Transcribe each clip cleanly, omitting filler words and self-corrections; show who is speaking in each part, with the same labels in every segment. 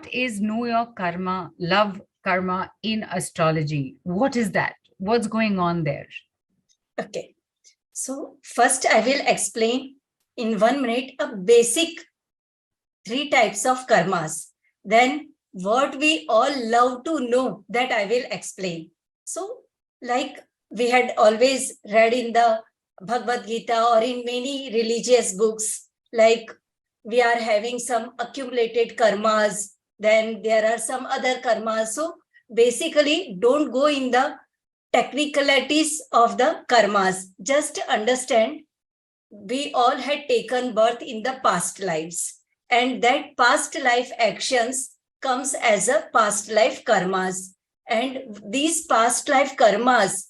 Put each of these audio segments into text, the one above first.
Speaker 1: what is know your karma, love karma in astrology? What is that? What's going on there?
Speaker 2: Okay. So first I will explain in 1 minute a basic 3 types of karmas. Then what we all love to know, that I will explain. So like we had always read in the Bhagavad Gita or in many religious books, like we are having some accumulated karmas, then there are some other karmas. So basically don't go in the technicalities of the karmas. Just understand we all had taken birth in the past lives, and that past life actions comes as a past life karmas, and these past life karmas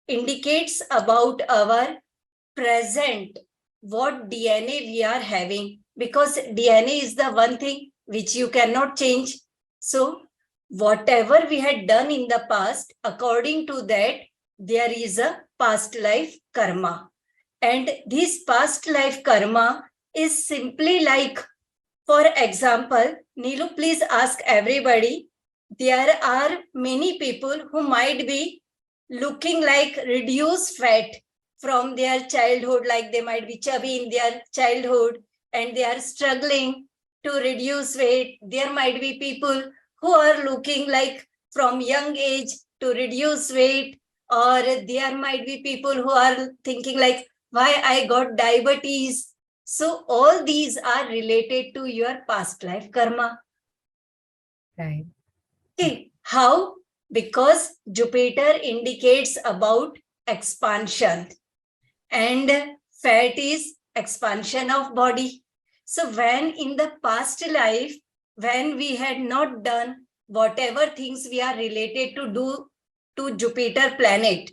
Speaker 2: indicates about our present, what DNA we are having, because DNA is the one thing which you cannot change. So whatever we had done in the past, according to that, there is a past life karma. And this past life karma is simply like, for example, Neelu, please ask everybody, there are many people who might be looking like reduced fat from their childhood, like they might be chubby in their childhood and they are struggling to reduce weight. There might be people who are looking like from young age to reduce weight, or there might be people who are thinking like, why I got diabetes. So all these are related to your past life karma.
Speaker 1: Right.
Speaker 2: Okay, how? Because Jupiter indicates about expansion and fat is expansion of body. So when in the past life, when we had not done whatever things we are related to do to Jupiter planet,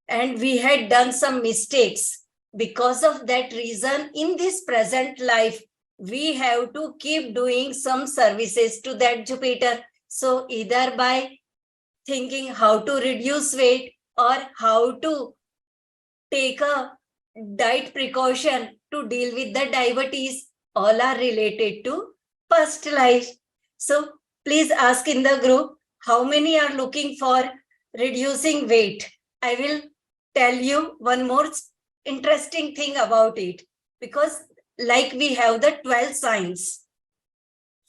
Speaker 2: and we had done some mistakes, because of that reason, in this present life, we have to keep doing some services to that Jupiter. So either by thinking how to reduce weight or how to take a diet precaution to deal with the diabetes, all are related to past life. So please ask in the group, how many are looking for reducing weight? I will tell you one more interesting thing about it, because like we have the 12 signs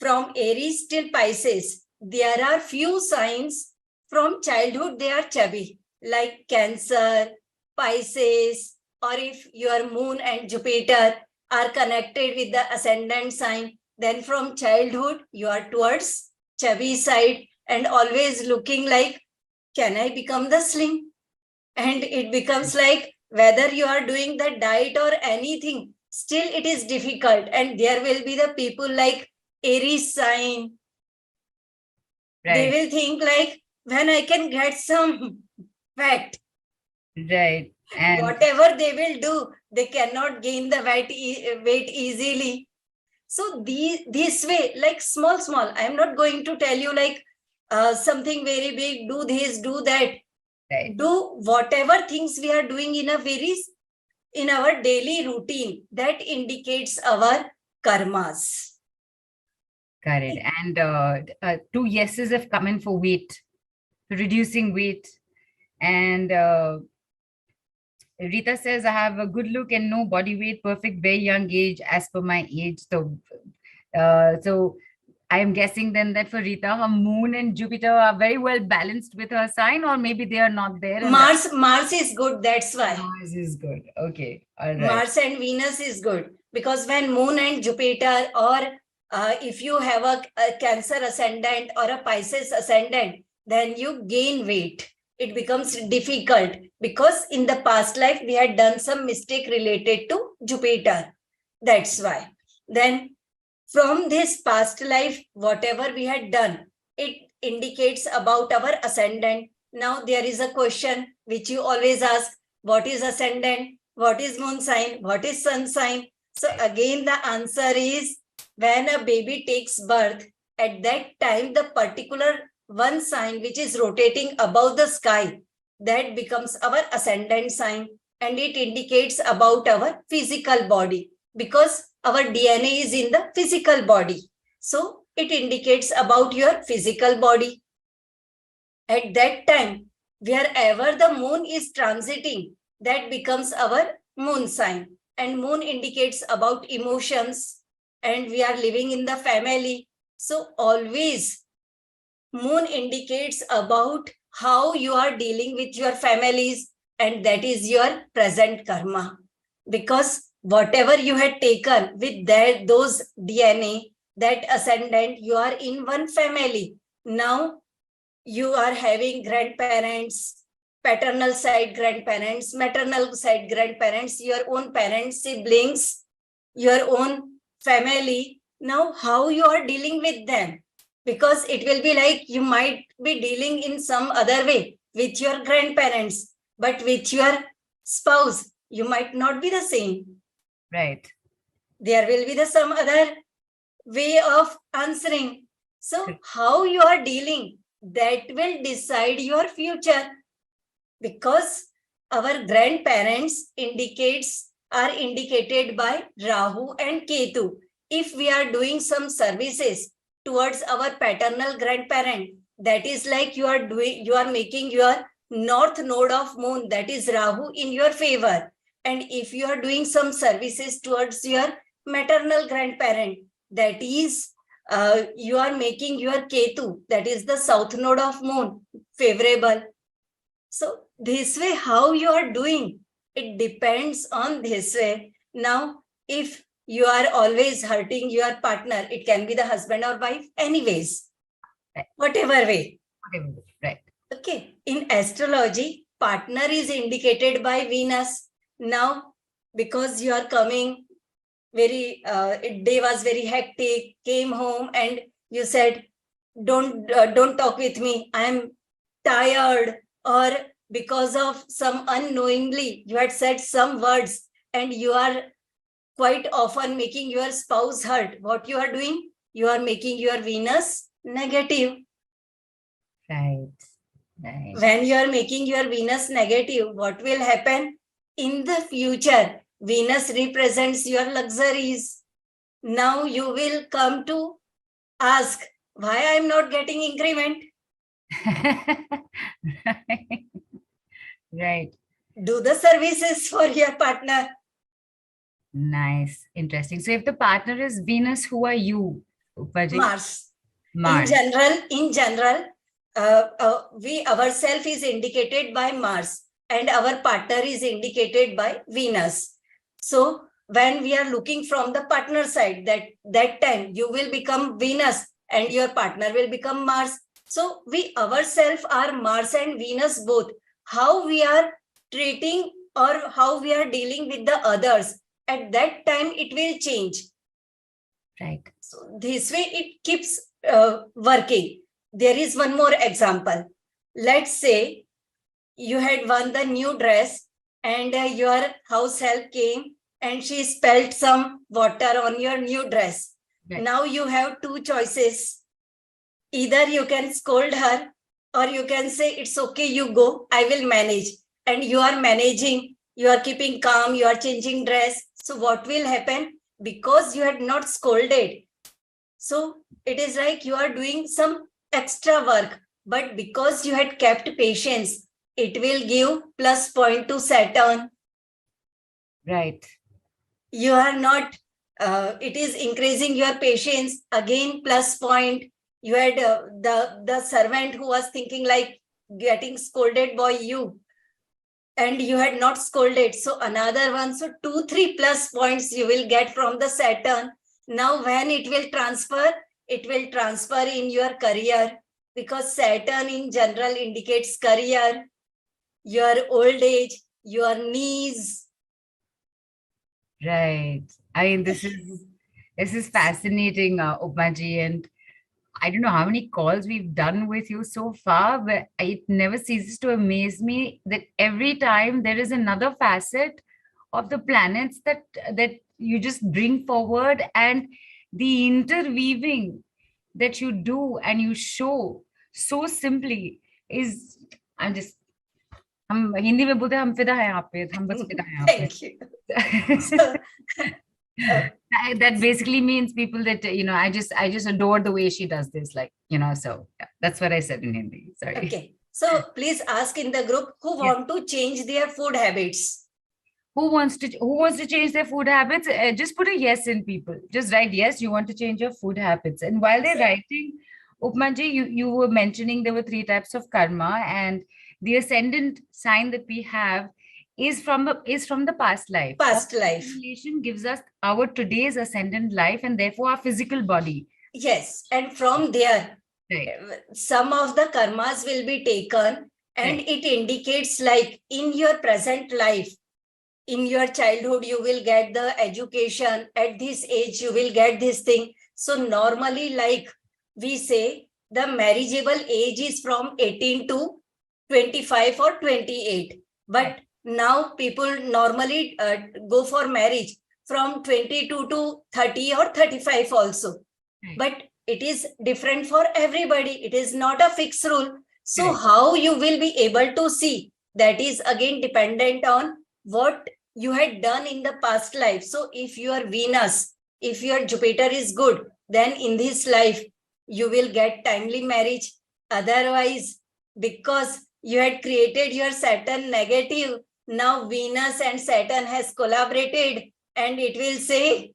Speaker 2: from Aries till Pisces, there are few signs from childhood they are chubby, like Cancer, Pisces, or if your moon and Jupiter are connected with the ascendant sign, then from childhood you are towards chubby side and always looking like, can I become the slim? And it becomes like, whether you are doing the diet or anything, still it is difficult. And there will be the people like Aries sign.
Speaker 1: Right.
Speaker 2: They will think like, when I can get some fat.
Speaker 1: Right. And
Speaker 2: whatever they will do, they cannot gain the weight easily. So this way, like small, I am not going to tell you like something very big, do this, do that.
Speaker 1: right.
Speaker 2: Do whatever things we are doing in our daily routine, that indicates our karmas.
Speaker 1: Got it. And 2 yeses have come in for weight, reducing weight. And Rita says, I have a good look and no body weight, perfect, very young age as per my age. So I am guessing then that for Rita, her moon and Jupiter are very well balanced with her sign, or maybe they are not there.
Speaker 2: Mars is good, that's why.
Speaker 1: Mars is good. Okay. All right.
Speaker 2: Mars and Venus is good, because when moon and Jupiter, or if you have a Cancer ascendant or a Pisces ascendant, then you gain weight. It becomes difficult because in the past life we had done some mistake related to Jupiter. That's why. Then from this past life, whatever we had done, it indicates about our ascendant. Now there is a question which you always ask, what is ascendant? What is moon sign? What is sun sign? So again, the answer is, when a baby takes birth, at that time, the particular one sign which is rotating above the sky, that becomes our ascendant sign, and it indicates about our physical body, because our DNA is in the physical body. So it indicates about your physical body. At that time, wherever the moon is transiting, that becomes our moon sign. And moon indicates about emotions, and we are living in the family. So always moon indicates about how you are dealing with your families, and that is your present karma. Because whatever you had taken with those DNA, that ascendant, you are in one family. Now you are having grandparents, paternal side grandparents, maternal side grandparents, your own parents, siblings, your own family. Now, how you are dealing with them? Because it will be like you might be dealing in some other way with your grandparents, but with your spouse, you might not be the same.
Speaker 1: Right.
Speaker 2: There will be some other way of answering. So, how you are dealing, that will decide your future. Because our grandparents are indicated by Rahu and Ketu. If we are doing some services towards our paternal grandparent, that is like you are making your north node of moon, that is Rahu, in your favor. And if you are doing some services towards your maternal grandparent, that is you are making your Ketu, that is the south node of moon, favorable. So this way, how you are doing, it depends on this way. Now, if you are always hurting your partner, it can be the husband or wife, anyways,
Speaker 1: Right.
Speaker 2: whatever way.
Speaker 1: Right.
Speaker 2: Okay. In astrology, partner is indicated by Venus. Now, because you are coming day was very hectic, came home and you said, don't talk with me, I am tired. Or because of some unknowingly you had said some words and you are quite often making your spouse hurt. What you are doing? You are making your Venus negative.
Speaker 1: Right. Right.
Speaker 2: When you are making your Venus negative, what will happen? In the future, Venus represents your luxuries. Now you will come to ask, why I am not getting increment?
Speaker 1: Right.
Speaker 2: Do the services for your partner.
Speaker 1: Nice. Interesting. So if the partner is Venus, who are you, Upaji?
Speaker 2: Mars.
Speaker 1: Mars.
Speaker 2: In general, we ourselves is indicated by Mars and our partner is indicated by Venus. So when we are looking from the partner side, that time you will become Venus and your partner will become Mars. So we ourselves are Mars and Venus both. How we are treating or how we are dealing with the others, at that time it will change.
Speaker 1: Right.
Speaker 2: So this way it keeps working. There is one more example. Let's say you had won the new dress and your house help came and she spilled some water on your new dress. Right. Now you have two choices. Either you can scold her or you can say, it's okay, you go, I will manage. And you are managing, you are keeping calm, you are changing dress. So what will happen? Because you had not scolded, so it is like you are doing some extra work, but because you had kept patience, it will give plus point to Saturn.
Speaker 1: Right.
Speaker 2: You are not, it is increasing your patience, again plus point. You had the servant who was thinking like getting scolded by you and you had not scolded. So another one, so 2-3 plus points you will get from the Saturn. Now when it will transfer in your career, because Saturn in general indicates career, your old age, your knees.
Speaker 1: Right. I mean, this is fascinating, Upmaji, and I don't know how many calls we've done with you so far, but it never ceases to amaze me that every time there is another facet of the planets that you just bring forward, and the interweaving that you do and you show so simply is, I'm just, हम हिंदी में बोलते हैं हम फिदा हैं यहाँ पे, हम बस फिदा हैं यहाँ पे.
Speaker 2: Thank you. So, uh,
Speaker 1: That basically means people that, I just adore the way she does this, like, so yeah, that's what I said in Hindi. Sorry.
Speaker 2: okay. So please ask in the group who
Speaker 1: Yes.
Speaker 2: want to change their food habits.
Speaker 1: Who wants to change their food habits? Just put a yes in, people. Just write yes, you want to change your food habits. And while they're
Speaker 2: So,
Speaker 1: writing, Upmaji, you were mentioning there were three types of karma, and the ascendant sign that we have is from the past life. All
Speaker 2: past life.
Speaker 1: accumulation gives us our today's ascendant life, and therefore our physical body.
Speaker 2: Yes. And from there,
Speaker 1: Right.
Speaker 2: some of the karmas will be taken, and
Speaker 1: Right.
Speaker 2: it indicates like in your present life, in your childhood, you will get the education. At this age, you will get this thing. So normally, like we say, the marriageable age is from 18 to 25 or 28. But
Speaker 1: Right.
Speaker 2: now people normally go for marriage from 22 to 30 or 35 also.
Speaker 1: Right.
Speaker 2: But it is different for everybody. It is not a fixed rule. So
Speaker 1: Right.
Speaker 2: how you will be able to see, that is again dependent on what you had done in the past life. So if your Venus, if your Jupiter is good, then in this life you will get timely marriage. Otherwise, because you had created your Saturn negative, now Venus and Saturn has collaborated, and it will say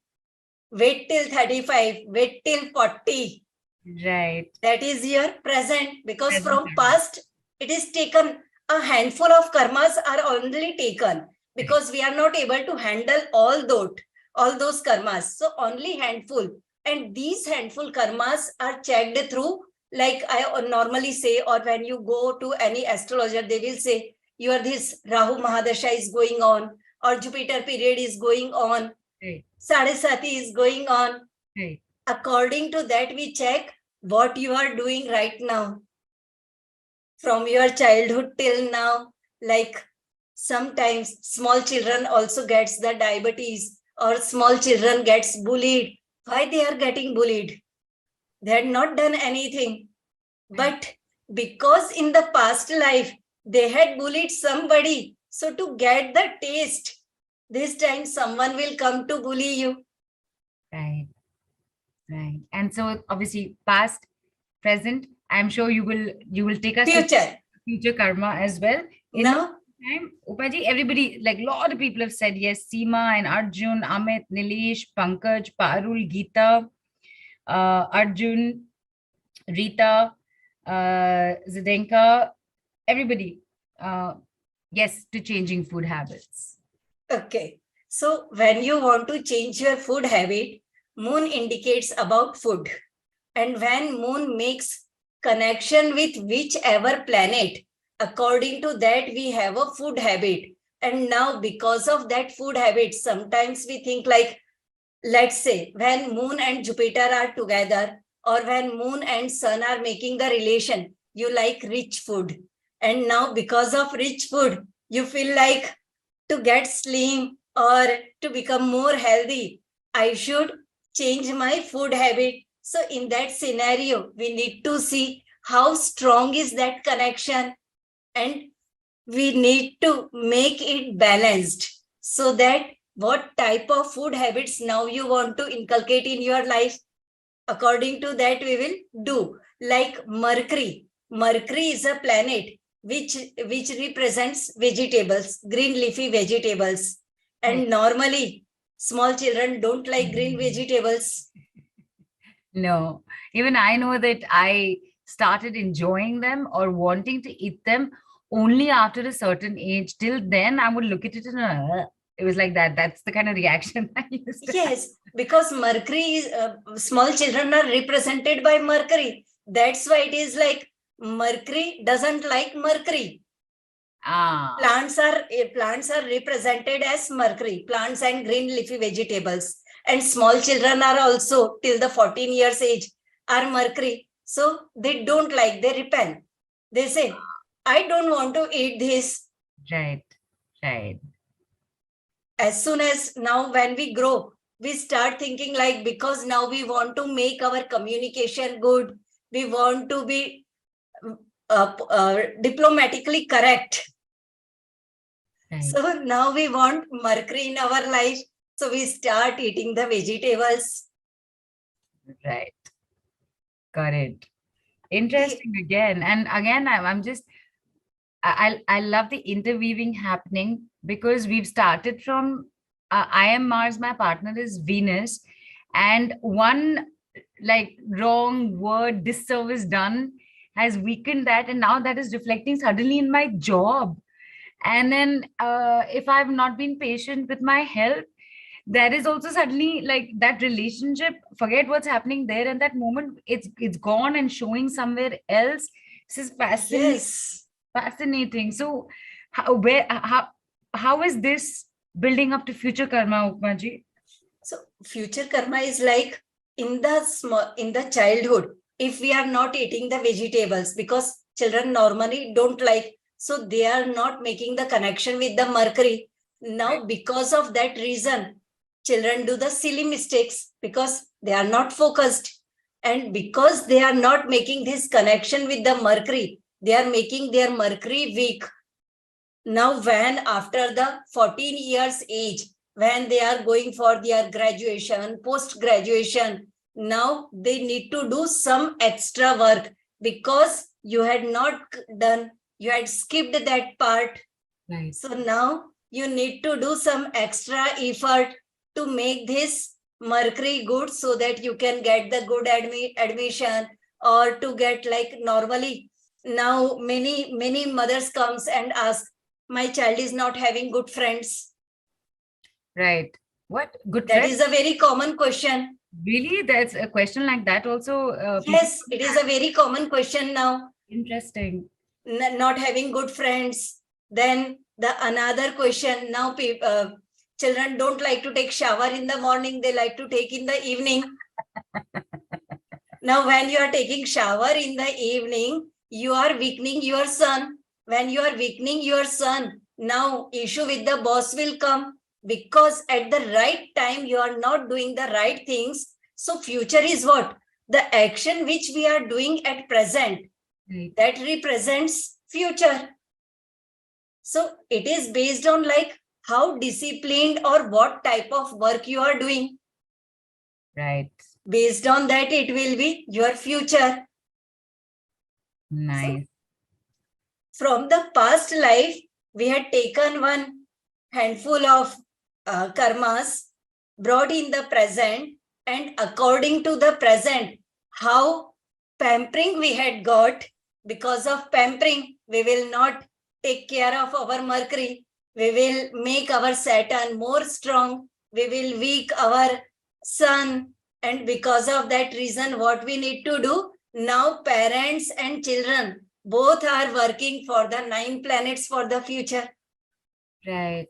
Speaker 2: wait till 35, wait till 40.
Speaker 1: Right.
Speaker 2: That is your present, because
Speaker 1: Present
Speaker 2: from
Speaker 1: karma.
Speaker 2: past it is taken. A handful of karmas are only taken,
Speaker 1: Right.
Speaker 2: because we are not able to handle all those karmas. So only handful. And these handful karmas are checked through, like I normally say, or when you go to any astrologer, they will say, your this Rahu Mahadasha is going on, or Jupiter period is going on,
Speaker 1: Right.
Speaker 2: Sadesati is going on.
Speaker 1: Right.
Speaker 2: According to that, we check what you are doing right now from your childhood till now. Like sometimes small children also gets the diabetes, or small children gets bullied. Why they are getting bullied? They had not done anything,
Speaker 1: Right.
Speaker 2: but because in the past life they had bullied somebody, so to get the taste, this time someone will come to bully you.
Speaker 1: Right. Right. And so obviously past, present, I'm sure you will take us to
Speaker 2: Future.
Speaker 1: future karma as well. In the
Speaker 2: Now,
Speaker 1: time, Upaji, everybody, like a lot of people have said yes. Seema and Arjun, Amit, Nilesh, Pankaj, Parul, Geeta, Arjun, Rita, Zdenka, everybody. Yes to changing food habits.
Speaker 2: okay. So when you want to change your food habit, moon indicates about food. And when moon makes connection with whichever planet, according to that, we have a food habit. And now because of that food habit, sometimes we think like, let's say when moon and Jupiter are together, or when moon and sun are making the relation, you like rich food. And now because of rich food, you feel like to get slim or to become more healthy, I should change my food habit. So in that scenario, we need to see how strong is that connection, and we need to make it balanced, so that what type of food habits now you want to inculcate in your life, according to that we will do. Like Mercury is a planet which represents vegetables, green leafy vegetables.
Speaker 1: Right.
Speaker 2: And normally small children don't like green vegetables.
Speaker 1: No, even I know that I started enjoying them or wanting to eat them only after a certain age. Till then, I would look at it and it was like that. That's the kind of reaction I used to have.
Speaker 2: Yes, because Mercury is small children are represented by Mercury. That's why it is like Mercury doesn't like Mercury.
Speaker 1: Ah,
Speaker 2: Plants are represented as Mercury, plants and green leafy vegetables. And small children are also till the 14 years age are Mercury. So they don't like, they repel. They say, I don't want to eat this.
Speaker 1: right, right,
Speaker 2: As soon as now when we grow, we start thinking like, because now we want to make our communication good, we want to be diplomatically correct.
Speaker 1: right.
Speaker 2: So now we want Mercury in our life. So we start eating the vegetables.
Speaker 1: Right. Correct. Interesting again. And again, I'm just I love the interweaving happening because we've started from I am Mars, my partner is Venus, and one like wrong word, disservice done has weakened that, and now that is reflecting suddenly in my job. And then if I've not been patient with my health, there is also suddenly like that relationship, forget what's happening there and that moment, it's gone and showing somewhere else. This is fascinating.
Speaker 2: Yes.
Speaker 1: Fascinating. So, how is this building up to future karma, Upma ji?
Speaker 2: So future karma is like in the childhood, if we are not eating the vegetables, because children normally don't like, so they are not making the connection with the mercury. Now, because of that reason, children do the silly mistakes because they are not focused. And because they are not making this connection with the mercury, they are making their mercury weak. Now, when after the 14 years age, when they are going for their graduation, post-graduation, now they need to do some extra work because you had not done, you had skipped that part.
Speaker 1: Right.
Speaker 2: So now you need to do some extra effort to make this mercury good so that you can get the good admission, or to get like normally. Now many mothers comes and ask, my child is not having good friends.
Speaker 1: Right. What? Good
Speaker 2: That
Speaker 1: friend?
Speaker 2: is a very common question.
Speaker 1: Really? That's a question like that also. People.
Speaker 2: Yes, it is a very common question now.
Speaker 1: Interesting.
Speaker 2: Not having good friends. Then the another question now, children don't like to take shower in the morning, they like to take in the evening. Now when you are taking shower in the evening, you are weakening your sun. When you are weakening your sun, now issue with the boss will come, because at the right time you are not doing the right things. So future is what? The action which we are doing at present,
Speaker 1: Right.
Speaker 2: that represents future. So it is based on like how disciplined or what type of work you are doing.
Speaker 1: Right.
Speaker 2: Based on that, it will be your future.
Speaker 1: Nice.
Speaker 2: So from the past life, we had taken one handful of karmas, brought in the present, and according to the present, how pampering we had got. Because of pampering, we will not take care of our mercury. We will make our Saturn more strong. We will weak our sun. And because of that reason, what we need to do? Now parents and children both are working for the 9 planets for the future.
Speaker 1: Right.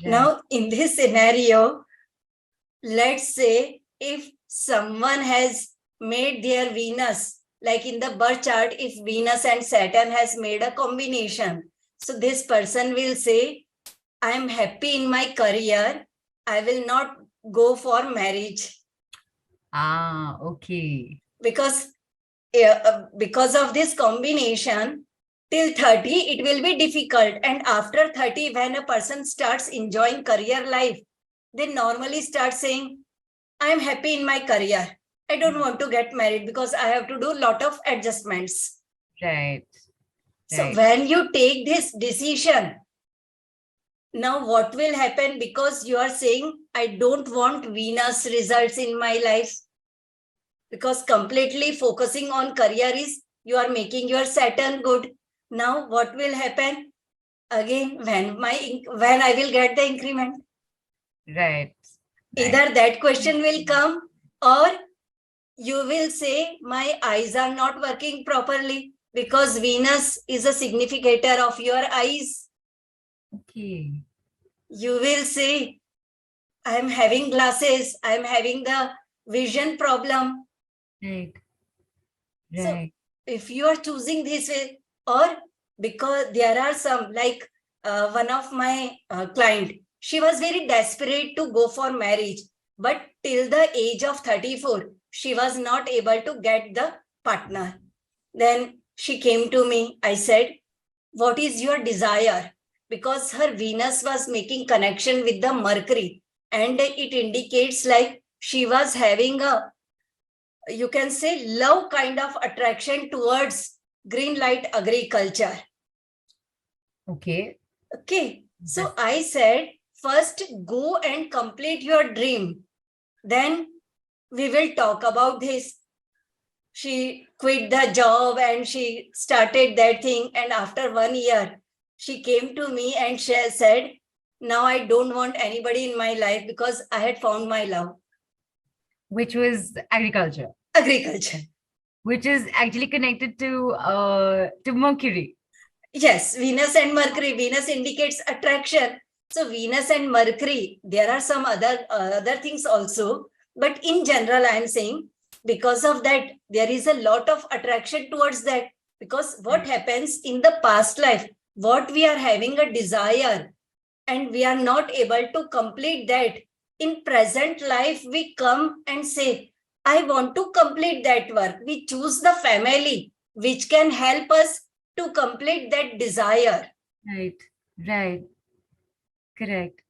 Speaker 1: Right.
Speaker 2: Now, in this scenario, let's say if someone has made their Venus, like in the birth chart, if Venus and Saturn has made a combination, so this person will say, I'm happy in my career, I will not go for marriage.
Speaker 1: Ah, okay.
Speaker 2: Because of this combination, till 30 it will be difficult, and after 30 when a person starts enjoying career life, they normally start saying, I'm happy in my career, I don't want to get married because I have to do a lot of adjustments.
Speaker 1: Right.
Speaker 2: So
Speaker 1: Right.
Speaker 2: when you take this decision, now what will happen? Because you are saying, I don't want Venus results in my life, because completely focusing on career is you are making your Saturn good. Now what will happen? Again, when I will get the increment?
Speaker 1: Right.
Speaker 2: Either that question will come, or you will say, my eyes are not working properly, because Venus is a significator of your eyes.
Speaker 1: Okay.
Speaker 2: You will say, I'm having glasses, I'm having the vision problem.
Speaker 1: Right.
Speaker 2: So
Speaker 1: Right.
Speaker 2: if you are choosing this way, or because there are some, like one of my client, she was very desperate to go for marriage, but till the age of 34, she was not able to get the partner. Then she came to me. I said, what is your desire? Because her Venus was making connection with the Mercury, and it indicates like she was having a, you can say, love kind of attraction towards green light agriculture.
Speaker 1: Okay.
Speaker 2: Okay, so I said, first go and complete your dream. Then we will talk about this. She quit the job and she started that thing. And after 1 year, she came to me and she said, now I don't want anybody in my life because I had found my love.
Speaker 1: Which was agriculture.
Speaker 2: Agriculture.
Speaker 1: Which is actually connected to Mercury.
Speaker 2: Yes, Venus and Mercury. Venus indicates attraction. So Venus and Mercury, there are some other things also. But in general, I am saying because of that, there is a lot of attraction towards that. Because what happens in the past life, what we are having a desire and we are not able to complete that. In present life, we come and say, I want to complete that work. We choose the family which can help us to complete that desire.
Speaker 1: Right, right. Correct.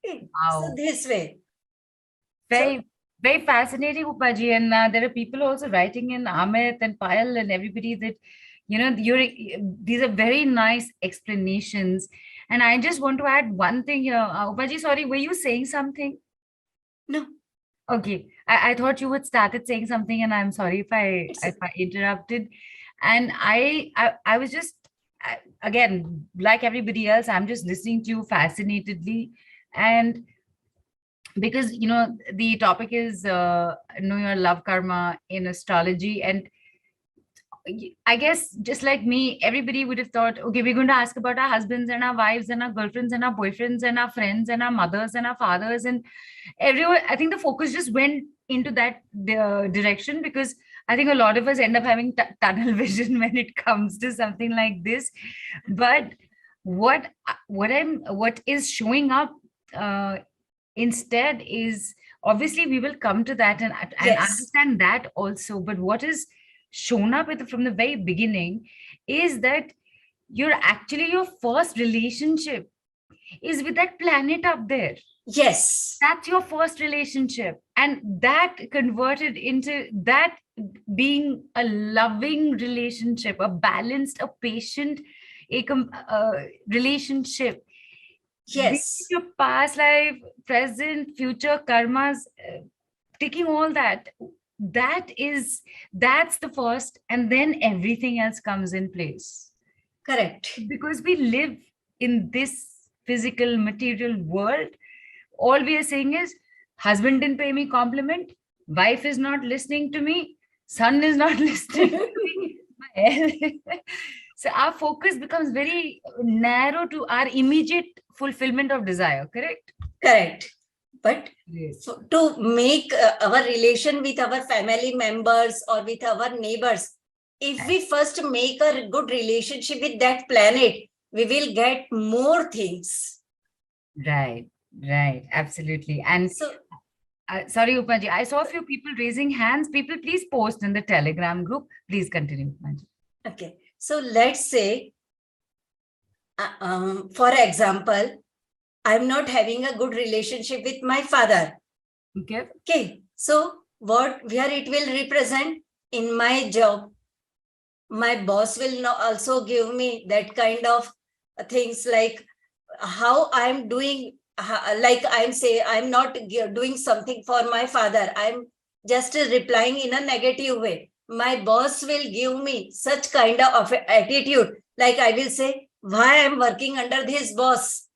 Speaker 2: Wow. So this way.
Speaker 1: Very fascinating, Upaji. And there are people also writing in, Amit and Payal and everybody, that, these are very nice explanations. And I just want to add one thing here. Upaji, sorry, were you saying something?
Speaker 2: No.
Speaker 1: Okay. I thought you would started saying something, and I'm sorry if I interrupted. And I was just, again, like everybody else, I'm just listening to you fascinatedly. And because the topic is know your love karma in astrology, and I guess just like me, everybody would have thought, okay, we're going to ask about our husbands and our wives and our girlfriends and our boyfriends and our friends and our mothers and our fathers and everyone. I think the focus just went into that direction, because I think a lot of us end up having tunnel vision when it comes to something like this. But what is showing up instead is, obviously we will come to that and understand that also, but what is shown up from the very beginning is that your first relationship is with that planet up there.
Speaker 2: Yes,
Speaker 1: that's your first relationship, and that converted into that being a loving relationship, a balanced, a patient, relationship.
Speaker 2: Yes,
Speaker 1: your past life, present, future karmas, taking all that, that's the first, and then everything else comes in place.
Speaker 2: Correct.
Speaker 1: Because we live in this physical material world, all we are saying is, husband didn't pay me compliment, wife is not listening to me, son is not listening to me. So our focus becomes very narrow to our immediate fulfillment of desire, correct?
Speaker 2: Correct. But to make our relation with our family members or with our neighbors, if we first make a good relationship with that planet, we will get more things.
Speaker 1: Right, absolutely. And so, sorry, Upaji, I saw a few people raising hands. People, please post in the Telegram group. Please continue, Upaji.
Speaker 2: Okay, so let's say, for example, I'm not having a good relationship with my father. Okay. So where it will represent in my job, my boss will also give me that kind of things, like how I'm doing, like I'm not doing something for my father. I'm just replying in a negative way. My boss will give me such kind of attitude. Like I will say, why I'm working under this boss?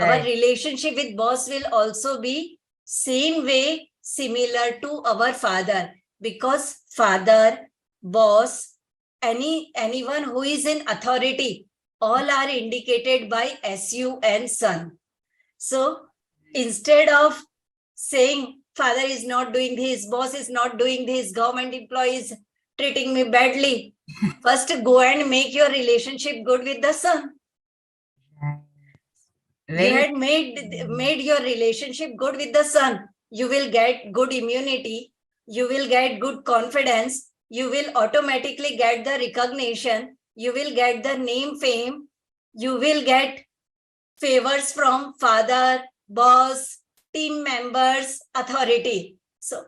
Speaker 2: Right. Our relationship with boss will also be same way, similar to our father, because father, boss, anyone who is in authority, all are indicated by SU and son. So instead of saying father is not doing this, boss is not doing this, government employee is treating me badly, first go and make your relationship good with the son. You had made your relationship good with the sun, you will get good immunity, you will get good confidence, you will automatically get the recognition, you will get the name fame, you will get favors from father, boss, team members' authority. So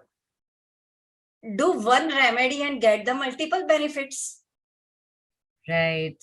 Speaker 2: do one remedy and get the multiple benefits.
Speaker 1: Right.